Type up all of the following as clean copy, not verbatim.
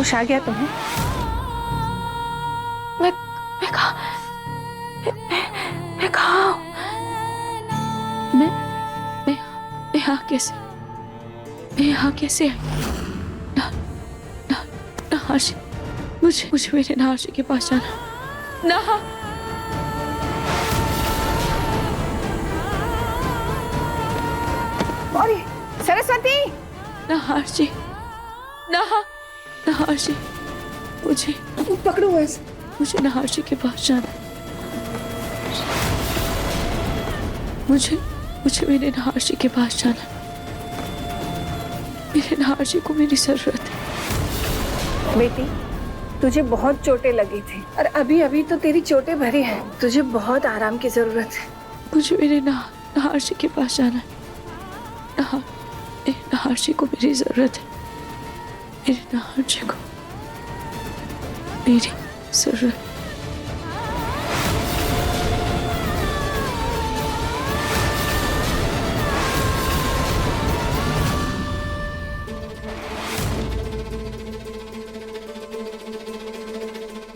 होश आ गया तुम्हें? मैं कहाँ हूँ? मैं यहाँ कैसे आई? नहाशी, मुझे मेरे नहाशी के पास जाना। नहा, गौरी, सरस्वती, नहाशी, नहाशी, मुझे पकड़ो बस। मुझे नहाशी के पास जाना। मुझे मेरे नहाशी के पास जाना। मेरे नहाशी को मेरी जरूरत है। बेटी, तुझे बहुत चोटें लगी थी और अभी अभी तो तेरी चोटें भरी हैं। तुझे बहुत आराम की जरूरत है। मुझे मेरे नहाशी के पास जाना है। नहाशी को मेरी जरूरत है। मेरे नहाशी को मेरी जरूरत।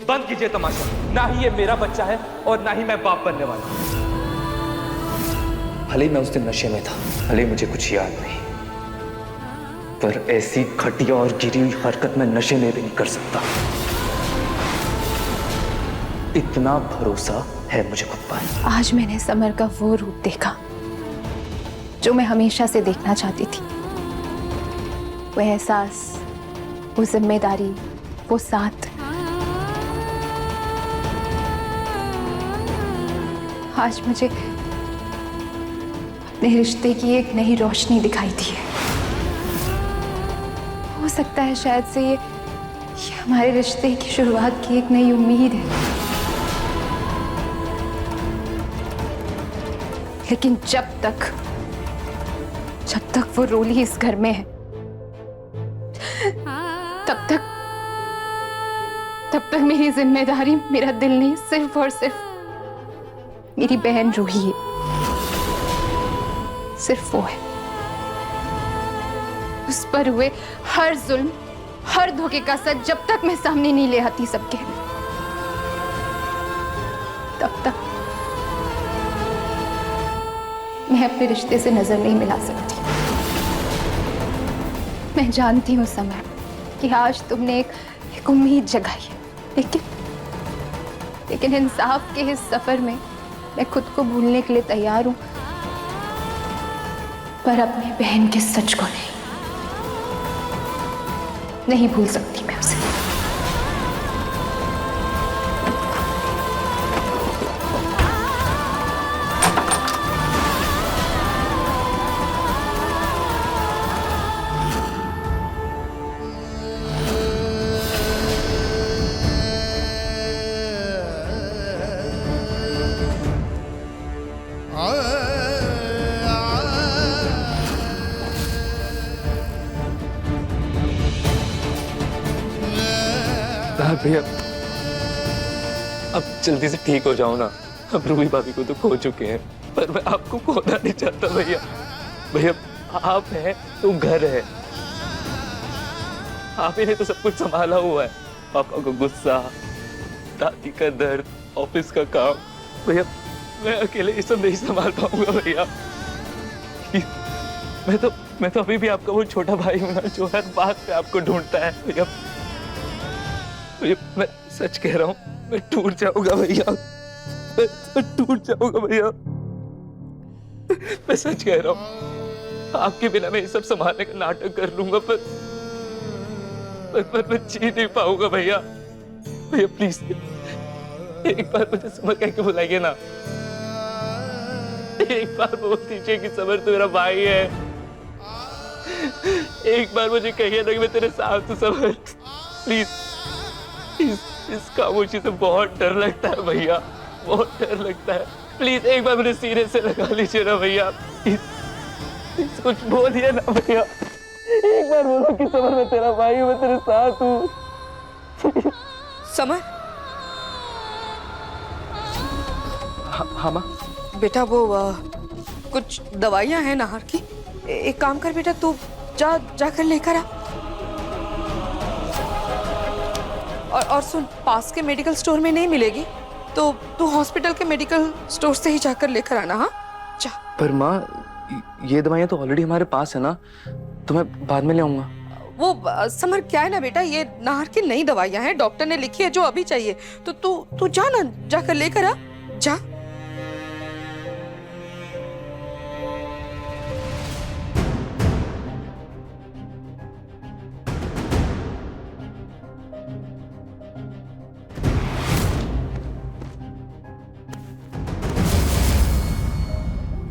बंद कीजिए तमाशा। ना ही ये मेरा बच्चा है और ना ही मैं बाप बनने वाला हूं। भले ही मैं उस दिन नशे में था, भले ही मुझे कुछ याद नहीं, पर ऐसी घटिया और गिरी हुई हरकत मैं नशे में भी नहीं कर सकता। इतना भरोसा है मुझे खुद पर। आज मैंने समर का वो रूप देखा जो मैं हमेशा से देखना चाहती थी। वो एहसास, वो जिम्मेदारी, वो साथ। आज मुझे अपने रिश्ते की एक नई रोशनी दिखाई दी है। हो सकता है शायद से ये हमारे रिश्ते की शुरुआत की एक नई उम्मीद है। लेकिन जब तक वो रोली इस घर में है, तब तक मेरी जिम्मेदारी, मेरा दिल नहीं, सिर्फ और सिर्फ मेरी बहन रूही है। सिर्फ वो है। उस पर हुए हर जुल्म, हर धोखे का सच जब तक मैं सामने नहीं ले आती सबके, तब तक मैं अपने रिश्ते से नजर नहीं मिला सकती। मैं जानती हूँ समय कि आज तुमने एक उम्मीद जगाई है, लेकिन इंसाफ के इस सफर में मैं खुद को भूलने के लिए तैयार हूं, पर अपनी बहन के सच को नहीं भूल सकती मैं उसे। भैया, अब जल्दी से ठीक हो जाओ ना। अब रूही भाभी को तो खो चुके हैं, पर मैं आपको खोना नहीं चाहता भैया। भैया, आप हैं तो घर है। आप ही ने तो सब कुछ संभाला हुआ है। पापा को गुस्सा, दादी का दर्द, ऑफिस का काम। भैया, मैं अकेले ये सब नहीं संभाल पाऊंगा भैया। मैं तो अभी भी आपका वो छोटा भाई हूं ना, जो हर बात पे आपको ढूंढता है भैया। मैं सच कह रहा हूँ, मैं टूट जाऊंगा भैया। मैं टूट जाऊंगा भैया। मैं सच कह रहा हूँ। आपके बिना मैं ये सब संभालने का नाटक कर लूंगा, पर मैं जी नहीं पाऊंगा भैया। भैया प्लीज, एक बार मुझे समर कह के बुलाइए ना। एक बार बोल दीजिए कि समर तो मेरा भाई है। एक बार मुझे कहिए ना कि मैं तेरे साथ हूँ समर। प्लीज। इस खामोशी से बहुत डर लगता है भैया, बहुत डर लगता है। प्लीज एक बार मुझे सीने से लगा लीजिए ना भैया। प्लीज कुछ बोलिए ना भैया। एक बार बोलो कि समर मैं तेरा भाई हूँ, मैं तेरे साथ हूँ। समर, हाँ माँ। बेटा वो कुछ दवाइयाँ हैं नाहर की। एक काम कर बेटा, तू जाकर लेकर आ। और सुन, पास के मेडिकल स्टोर में नहीं मिलेगी तो तू हॉस्पिटल के मेडिकल स्टोर से ही जाकर लेकर आना। हाँ जा। पर माँ, ये दवाइयाँ तो ऑलरेडी हमारे पास है ना, तो मैं बाद में ले आऊंगा। वो समर क्या है ना बेटा, ये नाहर की नई दवाइयाँ हैं, डॉक्टर ने लिखी है जो अभी चाहिए, तो तू जा ना, जाकर लेकर आ जा।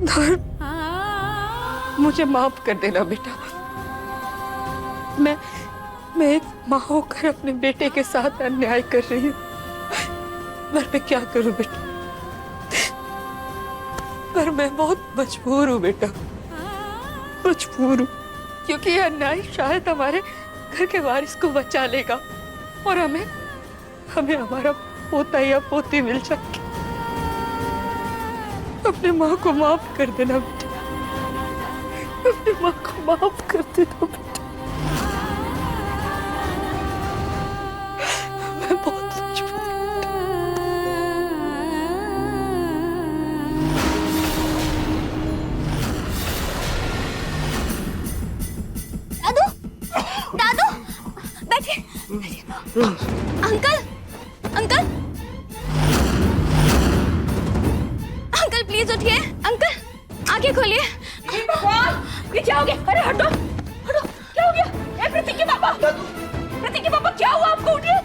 नाहर, मुझे माफ कर देना बेटा। मैं एक माँ होकर अपने बेटे के साथ अन्याय कर रही हूँ, पर मैं क्या करूँ बेटा, पर मैं बहुत मजबूर हूँ बेटा, मजबूर हूँ, क्योंकि यह अन्याय शायद हमारे घर के वारिस को बचा लेगा और हमें हमारा पोता या पोती मिल जाएगी। अपने माँ को माफ कर देना बेटा, अपनी माँ को माफ कर देना बेटा। मैं बहुत मजबूर दादू, दादू, बैठिए। अंकल, अंकल, अंकल प्लीज उठिए। अंकल आंखें खोलिए। ये क्या हो गया? अरे हटो, हटो, क्या हो गया? ए प्रतीक के पापा, प्रतीक के पापा क्या हुआ आपको? उठिए।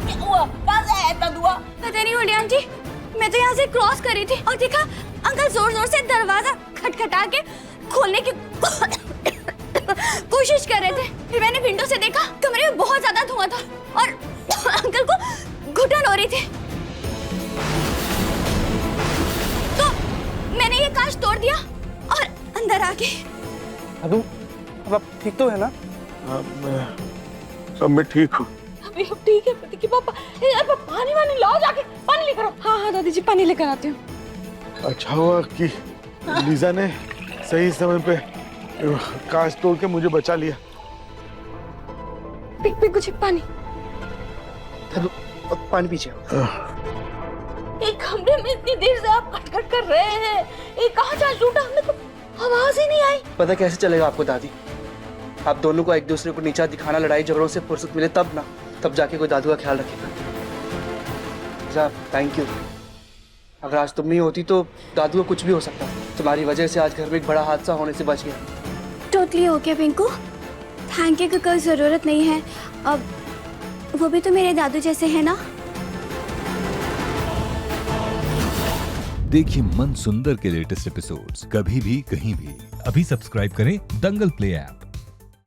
क्या हुआ? कहाँ से आया इतना धुआं? पता नहीं उड़िया आंटी, मैं तो यहाँ से क्रॉस कर रही थी और देखा अंकल जोर जोर से दरवाजा खटखटा के खोलने की कोशिश कर रहे थे। फिर मैंने विंडो से देखा कमरे में बहुत ज्यादा धुआं था और अंकल को घुटन हो रही थी, तो मैंने ये कांच तोड़ दिया और अंदर आ गई। अबू, अब आप ठीक तो है ना? सब मैं ठीक हूँ। अभी अब ठीक है प्रतीक के पापा। यार पानी वानी लाओ, जाके पानी लेकर आओ। हाँ हाँ दादी जी, पानी लेकर आती हूँ। अच्छा हुआ कि लीजा ने सही समय पे कांच तोड़ के मुझे बचा लिया। पिक कुछ पानी। पानी पीछे। एक कमरे में इतनी देर से आप खटखट कर रहे हैं, ये कहाँ जा टूटा? हमें तो आवाज ही नहीं आई। पता कैसे चलेगा आपको दादी? आप दोनों को एक दूसरे को नीचा दिखाना, लड़ाई झगड़ों से फुर्सत मिले तब ना, तब जाके कोई दादू का ख्याल रखेगा। जा, थैंक यू। अगर आज तुम नहीं होती तो दादू को कुछ भी हो सकता। तुम्हारी वजह से आज घर में एक बड़ा हादसा होने से बच गया। टोटली हो गया पिंकू, थैंक यू की कोई जरूरत नहीं है। अब वो भी तो मेरे दादू जैसे है ना। देखिए मन सुंदर के लेटेस्ट एपिसोड्स कभी भी कहीं भी। अभी सब्सक्राइब करें दंगल प्ले ऐप।